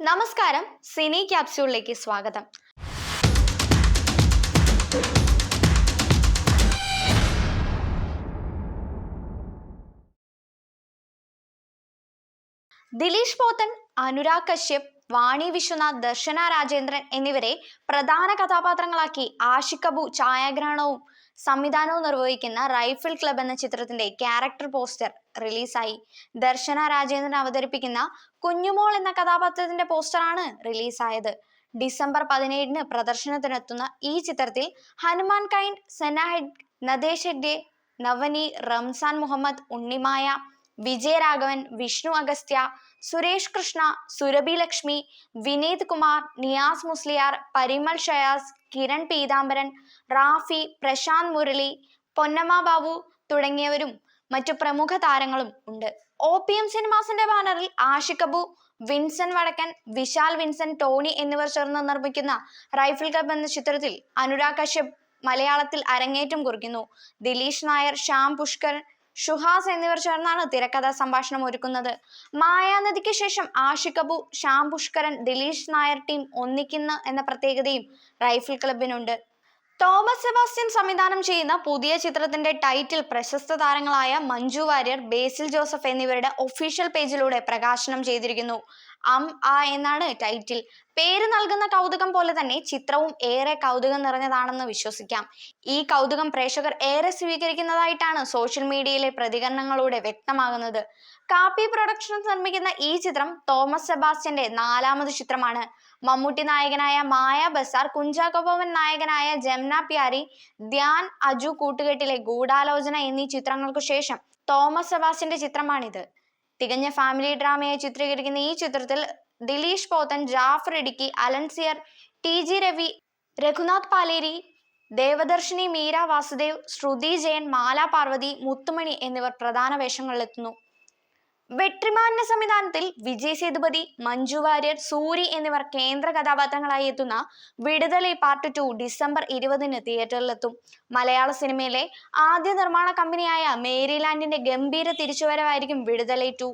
നമസ്കാരം, സിനി ക്യാപ്സ്യൂളിലേക്ക് സ്വാഗതം. ദിലീഷ് പോത്തൻ, അനുരാഗ് കശ്യപ്, വാണി വിശ്വനാഥ്, ദർശന രാജേന്ദ്രൻ എന്നിവരെ പ്രധാന കഥാപാത്രങ്ങളാക്കി ആഷിഖ് അബു ഛായാഗ്രഹണവും സംവിധാനവും നിർവഹിക്കുന്ന റൈഫിൾ ക്ലബ് എന്ന ചിത്രത്തിന്റെ ക്യാരക്ടർ പോസ്റ്റർ റിലീസായി. ദർശന രാജേന്ദ്രൻ അവതരിപ്പിക്കുന്ന കുഞ്ഞുമോൾ എന്ന കഥാപാത്രത്തിന്റെ പോസ്റ്ററാണ് റിലീസായത്. ഡിസംബർ 17 പ്രദർശനത്തിനെത്തുന്ന ഈ ചിത്രത്തിൽ ഹനുമാൻ കൈൻഡ്, സെന ഹെഗ്, നദേശ് ഹെഗ്ഡെ, നവനി, റംസാൻ മുഹമ്മദ്, ഉണ്ണിമായ, വിജയരാഘവൻ, വിഷ്ണു അഗസ്ത്യ, സുരേഷ് കൃഷ്ണ, സുരഭി ലക്ഷ്മി, വിനീത് കുമാർ, നിയാസ് മുസ്ലിയാർ, പരിമൾ ഷയാസ്, കിരൺ പീതാംബരൻ, റാഫി, പ്രശാന്ത് മുരളി, പൊന്നമ്മ ബാബു തുടങ്ങിയവരും മറ്റു പ്രമുഖ താരങ്ങളും ഉണ്ട്. OPM സിനിമാസിന്റെ ബാനറിൽ ആഷിഖ് അബു, വിൻസെന്റ് വടക്കൻ, വിശാൽ വിൻസെന്റ്, ടോണി എന്നിവർ ചേർന്ന് നിർമ്മിക്കുന്ന റൈഫിൾ ക്ലബ് എന്ന ചിത്രത്തിൽ അനുരാഗ് കശ്യപ് മലയാളത്തിൽ അരങ്ങേറ്റം കുറിക്കുന്നു. ദിലീഷ് നായർ, ശ്യാം പുഷ്കരൻ, ഷുഹാസ് എന്നിവർ ചേർന്നാണ് തിരക്കഥാ സംഭാഷണം ഒരുക്കുന്നത്. മായാനദിക്ക് ശേഷം ആഷിഖ് അബു, ശ്യാം പുഷ്കരൻ, ദിലീഷ് നായർ ടീം ഒന്നിക്കുന്ന എന്ന പ്രത്യേകതയും റൈഫിൾ ക്ലബിനുണ്ട്. തോമസ് സെബാസ്റ്റ്യൻ സംവിധാനം ചെയ്യുന്ന പുതിയ ചിത്രത്തിന്റെ ടൈറ്റിൽ പ്രശസ്ത താരങ്ങളായ മഞ്ജു വാര്യർ, ബേസിൽ ജോസഫ് എന്നിവരുടെ ഒഫീഷ്യൽ പേജിലൂടെ പ്രകാശനം ചെയ്തിരിക്കുന്നു. എന്നാണ് ടൈറ്റിൽ. പേര് നൽകുന്ന കൗതുകം പോലെ തന്നെ ചിത്രവും ഏറെ കൗതുകം നിറഞ്ഞതാണെന്ന് വിശ്വസിക്കാം. ഈ കൗതുകം പ്രേക്ഷകർ ഏറെ സ്വീകരിക്കുന്നതായിട്ടാണ് സോഷ്യൽ മീഡിയയിലെ പ്രതികരണങ്ങളിലൂടെ വ്യക്തമാകുന്നത്. കാപ്പി പ്രൊഡക്ഷൻസ് നിർമ്മിക്കുന്ന ഈ ചിത്രം തോമസ് സെബാസ്റ്റ്യന്റെ 4ാമത് ചിത്രമാണ്. മമ്മൂട്ടി നായകനായ മായ ബസാർ, കുഞ്ചാക്കോ ബോബൻ നായകനായ ജംന പ്യാരി, ധ്യാൻ, അജു കൂട്ടുകെട്ടിലെ ഗൂഢാലോചന എന്നീ ചിത്രങ്ങൾക്കു ശേഷം തോമസ് സെബാസ്റ്റ്യന്റെ ചിത്രമാണിത്. തികഞ്ഞ ഫാമിലി ഡ്രാമയായി ചിത്രീകരിക്കുന്ന ഈ ചിത്രത്തിൽ ദിലീഷ് പോത്തൻ, ജാഫർ ഇടുക്കി, അലൻസിയർ, TG രവി, രഘുനാഥ് പാലേരി, ദേവദർശിനി, മീര വാസുദേവ്, ശ്രുതി ജയൻ, മാല പാർവതി, മുത്തുമണി എന്നിവർ പ്രധാന വേഷങ്ങളിലെത്തുന്നു. വെട്രിമാന്റെ സംവിധാനത്തിൽ വിജയ് സേതുപതി, മഞ്ജു വാര്യർ, സൂരി എന്നിവർ കേന്ദ്ര കഥാപാത്രങ്ങളായി എത്തുന്ന വിടുതലൈ പാർട്ട് 2 ഡിസംബർ 20 തിയേറ്ററിലെത്തും. മലയാള സിനിമയിലെ ആദ്യ നിർമ്മാണ കമ്പനിയായ മേരിലാൻഡിന്റെ ഗംഭീര തിരിച്ചുവരവായിരിക്കും വിടുതലൈ 2.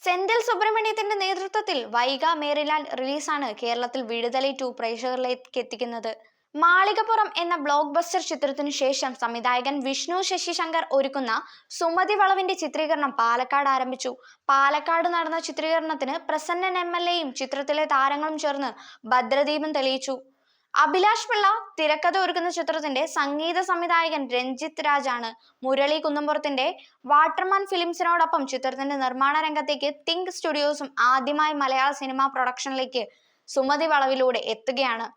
സെന്തിൽ സുബ്രഹ്മണ്യത്തിന്റെ നേതൃത്വത്തിൽ വൈഗ മേരിലാൻഡ് റിലീസാണ് കേരളത്തിൽ വിടുതലൈ 2 പ്രേക്ഷകരിലേക്ക് എത്തിക്കുന്നത്. മാളികപ്പുറം എന്ന ബ്ലോക്ക് ബസ്റ്റർ ചിത്രത്തിനു ശേഷം സംവിധായകൻ വിഷ്ണു ശശി ശങ്കർ ഒരുക്കുന്ന സുമതി വളവിന്റെ ചിത്രീകരണം പാലക്കാട് ആരംഭിച്ചു. പാലക്കാട് നടന്ന ചിത്രീകരണത്തിന് പ്രസന്നൻ MLAയും ചിത്രത്തിലെ താരങ്ങളും ചേർന്ന് ഭദ്രദീപം തെളിയിച്ചു. അഭിലാഷ് പിള്ള തിരക്കഥ ഒരുക്കുന്ന ചിത്രത്തിന്റെ സംഗീത സംവിധായകൻ രഞ്ജിത്ത് രാജാണ്. മുരളി കുന്നംപുറത്തിന്റെ വാട്ടർമാൻ ഫിലിംസിനോടൊപ്പം ചിത്രത്തിന്റെ നിർമ്മാണ രംഗത്തേക്ക് തിങ്ക് സ്റ്റുഡിയോസും ആദ്യമായി മലയാള സിനിമാ പ്രൊഡക്ഷനിലേക്ക് സുമതി വളവിലൂടെ എത്തുകയാണ്.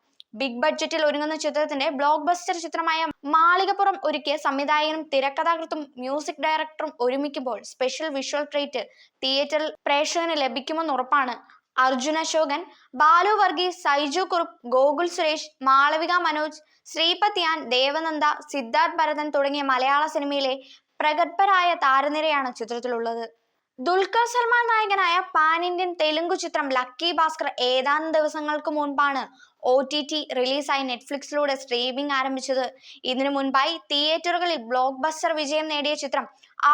ബിഗ് ബഡ്ജറ്റിൽ ഒരുങ്ങുന്ന ചിത്രത്തിന്റെ ബ്ലോക്ക് ബസ്റ്റർ ചിത്രമായ മാളികപ്പുറം ഒരുക്കിയ സംവിധായകനും തിരക്കഥാകൃത്തും മ്യൂസിക് ഡയറക്ടറും ഒരുമിക്കുമ്പോൾ സ്പെഷ്യൽ വിഷ്വൽ ട്രീറ്റ് തിയേറ്ററിൽ പ്രേക്ഷകന് ലഭിക്കുമെന്ന് ഉറപ്പാണ്. അർജുൻ അശോകൻ, ബാലു വർഗീസ്, സൈജു കുറുപ്പ്, ഗോകുൽ സുരേഷ്, മാളവിക മനോജ്, ശ്രീപത് യാൻ, ദേവനന്ദ, സിദ്ധാർത്ഥ് ഭരതൻ തുടങ്ങിയ മലയാള സിനിമയിലെ പ്രഗത്ഭരായ താരനിരയാണ് ചിത്രത്തിലുള്ളത്. ദുൽഖർ സൽമാൻ നായകനായ പാൻ ഇന്ത്യൻ തെലുങ്കു ചിത്രം ലക്കി ഭാസ്കർ ഏതാനും ദിവസങ്ങൾക്ക് മുൻപാണ് OTT റിലീസായി നെറ്റ്ഫ്ലിക്സിലൂടെ സ്ട്രീമിംഗ് ആരംഭിച്ചത്. ഇതിനു മുൻപായി തിയേറ്ററുകളിൽ ബ്ലോക്ക് ബസ്റ്റർ വിജയം നേടിയ ചിത്രം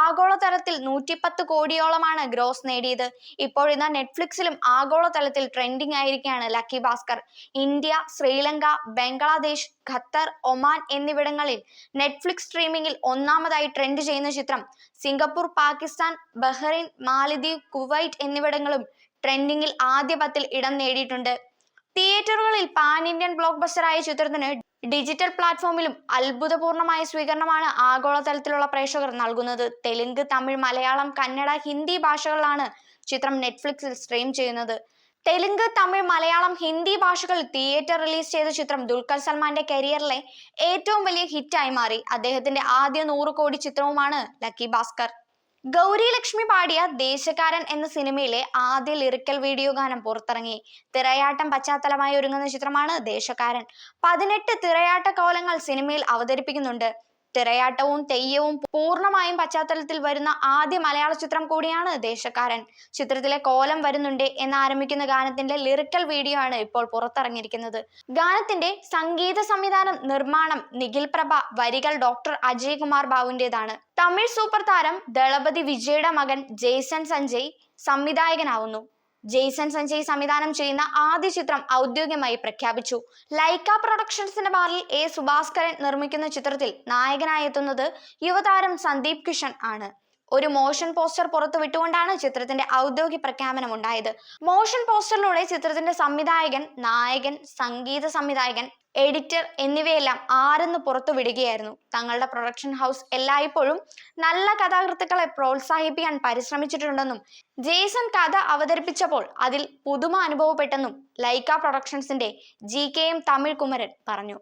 ആഗോളതലത്തിൽ 110 കോടിയോളമാണ് ഗ്രോസ് നേടിയത്. ഇപ്പോഴിതാ നെറ്റ്ഫ്ലിക്സിലും ആഗോളതലത്തിൽ ട്രെൻഡിംഗ് ആയിരിക്കുകയാണ് lucky Bhaskar. India, Sri Lanka, Bangladesh, Qatar, Oman എന്നിവിടങ്ങളിൽ നെറ്റ്ഫ്ലിക്സ് സ്ട്രീമിംഗിൽ ഒന്നാമതായി ട്രെൻഡ് ചെയ്യുന്ന ചിത്രം. സിംഗപ്പൂർ, പാകിസ്ഥാൻ, ബഹ്റൈൻ, മാലദ്വീപ്, കുവൈറ്റ് എന്നിവിടങ്ങളും ട്രെൻഡിംഗിൽ ആദ്യ 10ൽ ഇടം നേടിയിട്ടുണ്ട്. തിയേറ്ററുകളിൽ പാൻ ഇന്ത്യൻ ബ്ലോക്ക് ബസ്റ്ററായ ചിത്രത്തിന് ഡിജിറ്റൽ പ്ലാറ്റ്ഫോമിലും അത്ഭുതപൂർണമായ സ്വീകരണമാണ് ആഗോളതലത്തിലുള്ള പ്രേക്ഷകർ നൽകുന്നത്. തെലുങ്ക്, തമിഴ്, മലയാളം, കന്നഡ, ഹിന്ദി ഭാഷകളിലാണ് ചിത്രം നെറ്റ്ഫ്ലിക്സിൽ സ്ട്രീം ചെയ്യുന്നത്. തെലുങ്ക്, തമിഴ്, മലയാളം, ഹിന്ദി ഭാഷകളിൽ തിയേറ്റർ റിലീസ് ചെയ്ത ചിത്രം ദുൽഖർ സൽമാന്റെ കരിയറിലെ ഏറ്റവും വലിയ ഹിറ്റായി മാറി. അദ്ദേഹത്തിന്റെ ആദ്യ 100 കോടി ചിത്രവുമാണ് ലക്കി ഭാസ്കർ. ഗൗരി ലക്ഷ്മി പാടിയ ദേശക്കാരൻ എന്ന സിനിമയിലെ ആദ്യ ലിറിക്കൽ വീഡിയോ ഗാനം പുറത്തിറങ്ങി. തിറയാട്ടം പശ്ചാത്തലമായി ഒരുങ്ങുന്ന ചിത്രമാണ് ദേശക്കാരൻ. 18 തിറയാട്ട കോലങ്ങൾ സിനിമയിൽ അവതരിപ്പിക്കുന്നുണ്ട്. തിറയാട്ടവും തെയ്യവും പൂർണ്ണമായും പശ്ചാത്തലത്തിൽ വരുന്ന ആദ്യ മലയാള ചിത്രം കൂടിയാണ് ദേശക്കാരൻ. ചിത്രത്തിലെ കോലം വരുന്നുണ്ട് എന്നാരംഭിക്കുന്ന ഗാനത്തിന്റെ ലിറിക്കൽ വീഡിയോ ആണ് ഇപ്പോൾ പുറത്തിറങ്ങിയിരിക്കുന്നത്. ഗാനത്തിന്റെ സംഗീത സംവിധാനം, നിർമ്മാണം നിഖിൽ പ്രഭ, വരികൾ ഡോക്ടർ അജയ് കുമാർ ബാബുവിന്റേതാണ്. തമിഴ് സൂപ്പർ താരം ദളപതി വിജയുടെ മകൻ ജെയ്സൺ സഞ്ജയ് സംവിധായകനാവുന്നു. ജെയ്സൺ സഞ്ജയ് സംവിധാനം ചെയ്യുന്ന ആദ്യ ചിത്രം ഔദ്യോഗികമായി പ്രഖ്യാപിച്ചു. ലൈക്ക പ്രൊഡക്ഷൻസിന്റെ ബാനറിൽ എ സുഭാസ്കരൻ നിർമ്മിക്കുന്ന ചിത്രത്തിൽ നായകനായി എത്തുന്നത് യുവതാരം സന്ദീപ് കിഷൻ ആണ്. ഒരു മോഷൻ പോസ്റ്റർ പുറത്തുവിട്ടുകൊണ്ടാണ് ചിത്രത്തിന്റെ ഔദ്യോഗിക പ്രഖ്യാപനം ഉണ്ടായത്. മോഷൻ പോസ്റ്ററിലൂടെ ചിത്രത്തിന്റെ സംവിധായകൻ, നായകൻ, സംഗീത സംവിധായകൻ, എഡിറ്റർ എന്നിവയെല്ലാം ആരെന്ന് പുറത്തുവിടുകയായിരുന്നു. തങ്ങളുടെ പ്രൊഡക്ഷൻ ഹൗസ് എല്ലായ്പ്പോഴും നല്ല കഥാകൃത്തുക്കളെ പ്രോത്സാഹിപ്പിക്കാൻ പരിശ്രമിച്ചിട്ടുണ്ടെന്നും ജെയ്സൺ കഥ അവതരിപ്പിച്ചപ്പോൾ അതിൽ പുതുമ അനുഭവപ്പെട്ടെന്നും ലൈക്ക പ്രൊഡക്ഷൻസിന്റെ GKM തമിഴ് കുമരൻ പറഞ്ഞു.